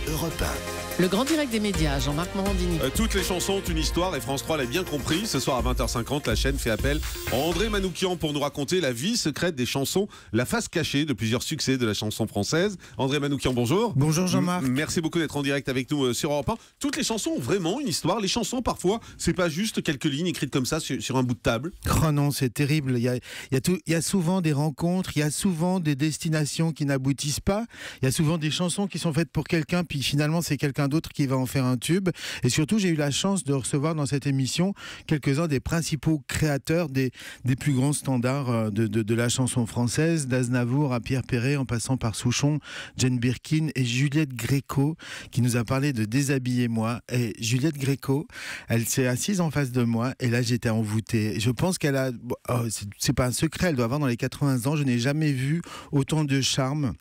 Europe 1. Le grand direct des médias, Jean-Marc Morandini. Toutes les chansons ont une histoire et France 3 l'a bien compris. Ce soir à 20h50, la chaîne fait appel à André Manoukian pour nous raconter la vie secrète des chansons, la face cachée de plusieurs succès de la chanson française. André Manoukian, bonjour. Bonjour Jean-Marc. Merci beaucoup d'être en direct avec nous sur Europe 1. Toutes les chansons ont vraiment une histoire. Les chansons, parfois, c'est pas juste quelques lignes écrites comme ça sur un bout de table. Oh non, c'est terrible. Il y a souvent des rencontres, il y a souvent des destinations qui n'aboutissent pas. Il y a souvent des chansons qui sont faites pour quelqu'un, puis finalement c'est quelqu'un d'autre qui va en faire un tube. Et surtout, j'ai eu la chance de recevoir dans cette émission quelques-uns des principaux créateurs des plus grands standards de la chanson française, d'Aznavour à Pierre Perret, en passant par Souchon, Jane Birkin et Juliette Gréco, qui nous a parlé de Déshabillez-moi. Et Juliette Gréco, elle s'est assise en face de moi, et là j'étais envoûté. Je pense qu'elle a, c'est pas un secret, elle doit avoir dans les 80 ans. Je n'ai jamais vu autant de charme,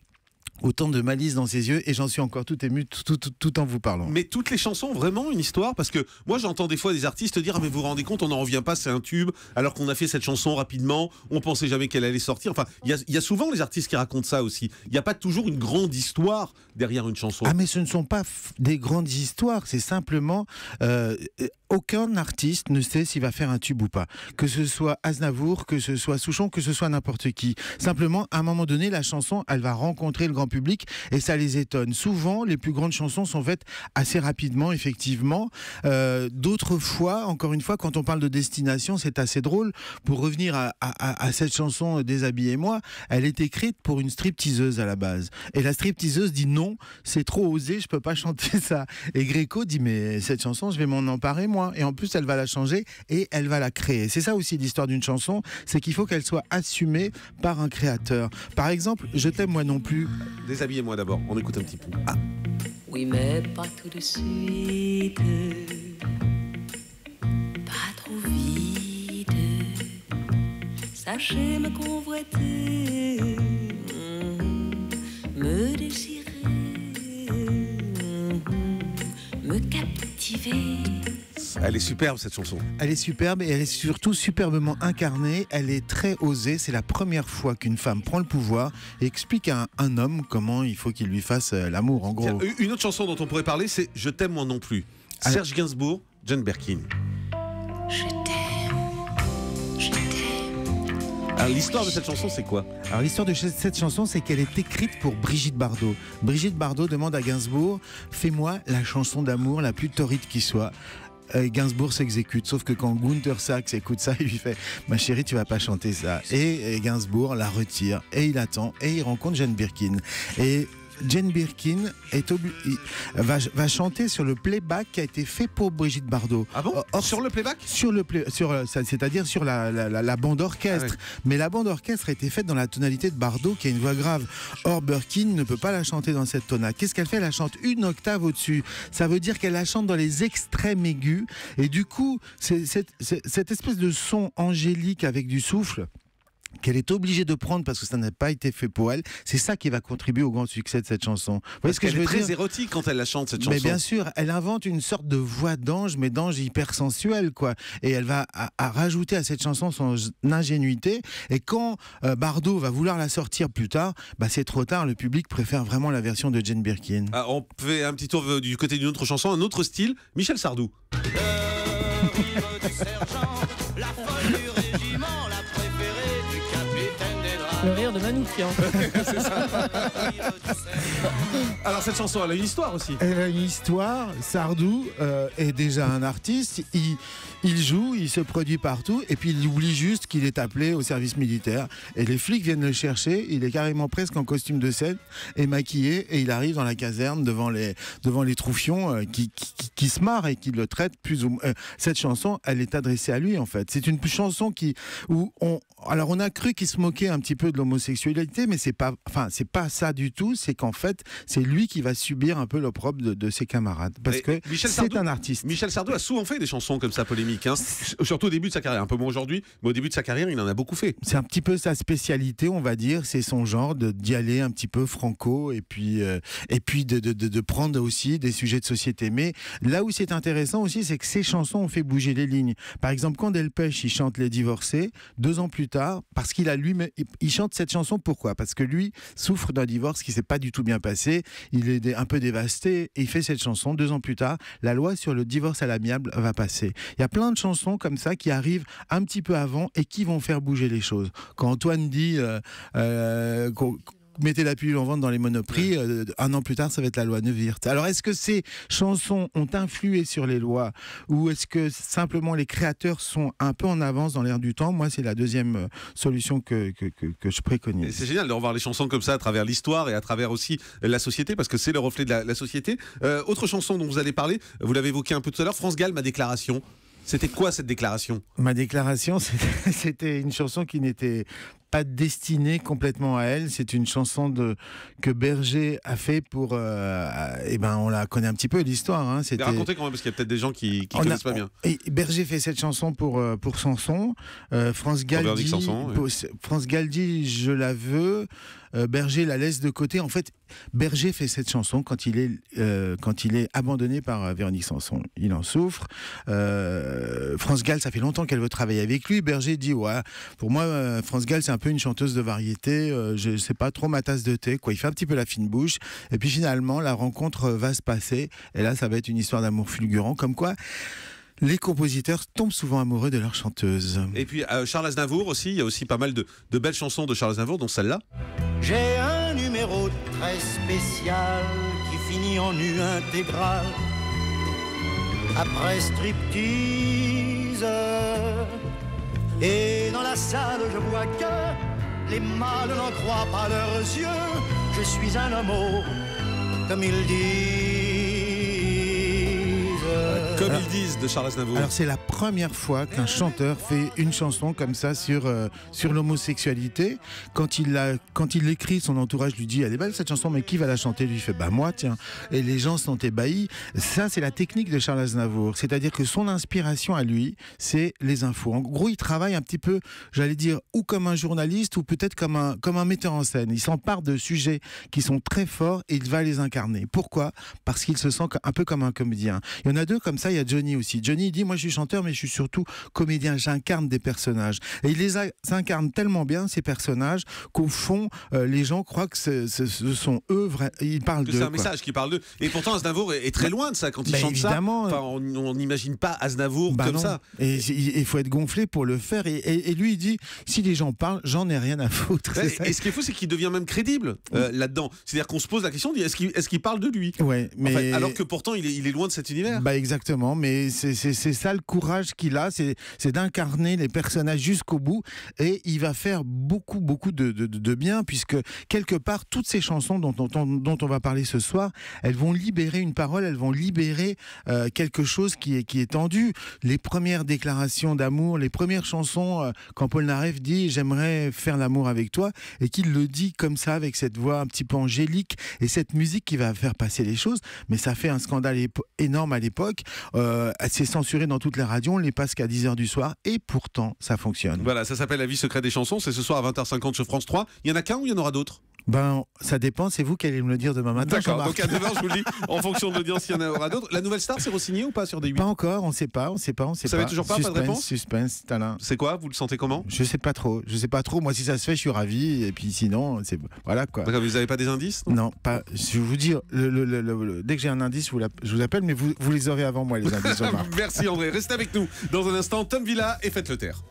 autant de malice dans ses yeux, et j'en suis encore tout ému tout en vous parlant. Mais toutes les chansons ont vraiment une histoire, parce que moi j'entends des fois des artistes dire « Ah mais vous vous rendez compte, on n'en revient pas, c'est un tube, alors qu'on a fait cette chanson rapidement, on pensait jamais qu'elle allait sortir ». Enfin, il y a souvent les artistes qui racontent ça aussi. Il n'y a pas toujours une grande histoire derrière une chanson. Ah mais ce ne sont pas des grandes histoires, c'est simplement... aucun artiste ne sait s'il va faire un tube ou pas. Que ce soit Aznavour, que ce soit Souchon, que ce soit n'importe qui. Simplement, à un moment donné, la chanson, elle va rencontrer le grand public et ça les étonne. Souvent, les plus grandes chansons sont faites assez rapidement, effectivement. D'autres fois, encore une fois, quand on parle de destination, c'est assez drôle. Pour revenir à cette chanson Déshabillez-moi, elle est écrite pour une stripteaseuse à la base. Et la stripteaseuse dit non, c'est trop osé, je peux pas chanter ça. Et Gréco dit mais cette chanson, je vais m'en emparer moi. Et en plus, elle va la changer et elle va la créer. C'est ça aussi l'histoire d'une chanson, c'est qu'il faut qu'elle soit assumée par un créateur. Par exemple, Je t'aime moi non plus. Déshabillez-moi d'abord, on écoute un petit peu. Ah. Oui, mais pas tout de suite, pas trop vite. Sachez me convoiter, me désirer, me captiver. Elle est superbe cette chanson. Elle est superbe et elle est surtout superbement incarnée. Elle est très osée. C'est la première fois qu'une femme prend le pouvoir et explique à un homme comment il faut qu'il lui fasse l'amour, en gros. Tiens, une autre chanson dont on pourrait parler, c'est Je t'aime moi non plus. Serge Gainsbourg, Jane Birkin. Je t'aime, je t'aime. Alors l'histoire de cette chanson, c'est quoi? Alors l'histoire de cette chanson, c'est qu'elle est écrite pour Brigitte Bardot. Brigitte Bardot demande à Gainsbourg, fais-moi la chanson d'amour la plus torride qui soit. Gainsbourg s'exécute, sauf que quand Gunther Sachs écoute ça, il lui fait ma chérie, tu vas pas chanter ça. Et Gainsbourg la retire et il attend et il rencontre Jane Birkin. Et Jane Birkin va chanter sur le playback qui a été fait pour Brigitte Bardot. Ah bon? Sur le playback? C'est-à-dire sur la bande orchestre. Ah ouais. Mais la bande orchestre a été faite dans la tonalité de Bardot, qui a une voix grave. Or, Birkin ne peut pas la chanter dans cette tonalité. Qu'est-ce qu'elle fait? Elle la chante une octave au-dessus. Ça veut dire qu'elle la chante dans les extrêmes aigus. Et du coup, cette espèce de son angélique avec du souffle qu'elle est obligée de prendre parce que ça n'a pas été fait pour elle, c'est ça qui va contribuer au grand succès de cette chanson. Vous voyez ce que je veux dire ? Elle est très érotique quand elle la chante, cette chanson. Mais bien sûr, elle invente une sorte de voix d'ange, mais d'ange hypersensuel, quoi. Et elle va à rajouter à cette chanson son ingénuité. Et quand Bardot va vouloir la sortir plus tard, bah c'est trop tard. Le public préfère vraiment la version de Jane Birkin. Ah, on fait un petit tour du côté d'une autre chanson, un autre style, Michel Sardou. Du sergent, la folle du régiment, la préférée du capitaine des draps. Le rire de Manoukian. C'est ça. Alors cette chanson, elle a une histoire aussi. Elle a une histoire. Sardou est déjà un artiste. Il joue, il se produit partout, et puis il oublie juste qu'il est appelé au service militaire. Et les flics viennent le chercher. Il est carrément presque en costume de scène et maquillé, et il arrive dans la caserne devant les troufions qui se marrent et qui le traitent plus ou moins. Cette chanson, elle est adressée à lui en fait. C'est une chanson où on a cru qu'il se moquait un petit peu de l'homosexualité, mais c'est pas ça du tout. C'est qu'en fait, c'est lui qui va subir un peu l'opprobre de ses camarades, parce que c'est un artiste. Michel Sardou a souvent fait des chansons comme ça polémiques, hein. Surtout au début de sa carrière, un peu moins aujourd'hui, mais au début de sa carrière, il en a beaucoup fait. C'est un petit peu sa spécialité, on va dire. C'est son genre d'y aller un petit peu franco, et puis de prendre aussi des sujets de société. Mais là où c'est intéressant aussi, c'est que ses chansons ont fait bouger les lignes. Par exemple, quand Delpech il chante Les Divorcés, 2 ans plus tard, parce qu'il a lui-même, il chante cette chanson. Pourquoi ? Parce que lui souffre d'un divorce qui s'est pas du tout bien passé. il est un peu dévasté, et il fait cette chanson. 2 ans plus tard, la loi sur le divorce à l'amiable va passer. Il y a plein de chansons comme ça qui arrivent un petit peu avant et qui vont faire bouger les choses. Quand Antoine dit mettez la pilule en vente dans les Monoprix, 1 an plus tard, ça va être la loi Neuwirth. Alors, est-ce que ces chansons ont influé sur les lois, ou est-ce que simplement les créateurs sont un peu en avance dans l'air du temps? Moi, c'est la deuxième solution que je préconise. Et c'est génial de revoir les chansons comme ça à travers l'histoire et à travers aussi la société, parce que c'est le reflet de la société. Autre chanson dont vous allez parler, vous l'avez évoqué un peu tout à l'heure, France Gall, Ma déclaration. C'était quoi cette déclaration? Ma déclaration, c'était une chanson qui n'était pas destinée complètement à elle. C'est une chanson que Berger a fait pour... on la connaît un petit peu, l'histoire. Hein. Racontez quand même, parce qu'il y a peut-être des gens qui connaissent pas bien. Berger fait cette chanson pour Sanson. France Gall dit je la veux. Berger la laisse de côté. En fait, Berger fait cette chanson quand il est abandonné par Véronique Sanson. Il en souffre. France Gall, ça fait longtemps qu'elle veut travailler avec lui. Berger dit ouais, pour moi, France Gall, c'est un peu une chanteuse de variété. Je sais pas trop ma tasse de thé. Quoi, il fait un petit peu la fine bouche. Et puis finalement, la rencontre va se passer. Et là, ça va être une histoire d'amour fulgurant. Comme quoi, les compositeurs tombent souvent amoureux de leur chanteuse. Et puis Charles Aznavour aussi, il y a aussi pas mal de belles chansons de Charles Aznavour, dont celle-là. J'ai un numéro très spécial qui finit en U intégral. Après striptease. Et dans la salle je vois que les mâles n'en croient pas leurs yeux. Je suis un homo, comme ils disent. Comme ils disent de Charles Aznavour. Alors c'est la première fois qu'un chanteur fait une chanson comme ça sur l'homosexualité. Quand il l'écrit, son entourage lui dit elle est belle cette chanson, mais qui va la chanter? Lui fait bah moi tiens. Et les gens sont ébahis. Ça c'est la technique de Charles Aznavour, c'est-à-dire que son inspiration à lui c'est les infos. En gros il travaille un petit peu, j'allais dire, ou comme un journaliste ou peut-être comme un metteur en scène. Il s'empare de sujets qui sont très forts et il va les incarner. Pourquoi? Parce qu'il se sent un peu comme un comédien. Il y en a deux comme ça. Il y a Johnny aussi. Johnny il dit moi je suis chanteur mais je suis surtout comédien, j'incarne des personnages. Et il les incarne tellement bien ces personnages qu'au fond les gens croient que ce sont eux, ils parlent d'eux. C'est un message qui parle d'eux. Et pourtant Aznavour est très loin de ça quand il chante évidemment, ça. Enfin, on n'imagine pas Aznavour comme ça. Et il faut être gonflé pour le faire. Et lui il dit si les gens parlent, j'en ai rien à foutre. Et ce qui est fou c'est qu'il devient même crédible là-dedans. C'est-à-dire qu'on se pose la question, est-ce qu'il parle de lui? Ouais, mais... En fait, alors que pourtant il est loin de cet univers. Bah exactement, mais c'est ça le courage qu'il a, c'est d'incarner les personnages jusqu'au bout, et il va faire beaucoup de bien, puisque quelque part toutes ces chansons dont on va parler ce soir, elles vont libérer une parole, elles vont libérer quelque chose qui est tendu. Les premières déclarations d'amour, les premières chansons quand Paul Naref dit j'aimerais faire l'amour avec toi, et qu'il le dit comme ça avec cette voix un petit peu angélique et cette musique qui va faire passer les choses, mais ça fait un scandale énorme à l'époque. C'est censuré dans toutes les radios, on les passe qu'à 10h du soir, et pourtant ça fonctionne. Voilà, ça s'appelle La vie secrète des chansons, c'est ce soir à 20h50 sur France 3. Il y en a qu'un ou il y en aura d'autres? Ben, ça dépend, c'est vous qui allez me le dire demain matin. D'accord, donc à 9h, je vous le dis, en fonction de l'audience, il y en aura d'autres. La nouvelle star, c'est re-signé ou pas sur D8? Pas encore, on sait pas. Vous savez toujours pas, suspense, pas de réponse? Suspense, talent. C'est quoi? Vous le sentez comment? Je sais pas trop. Moi, si ça se fait, je suis ravi, et puis sinon, c'est voilà quoi. D'accord, vous avez pas des indices? Non, pas. Je vais vous dire, dès que j'ai un indice, je vous appelle, mais vous les aurez avant moi, les indices. Merci André, restez avec nous. Dans un instant, Tom Villa et Faites le taire.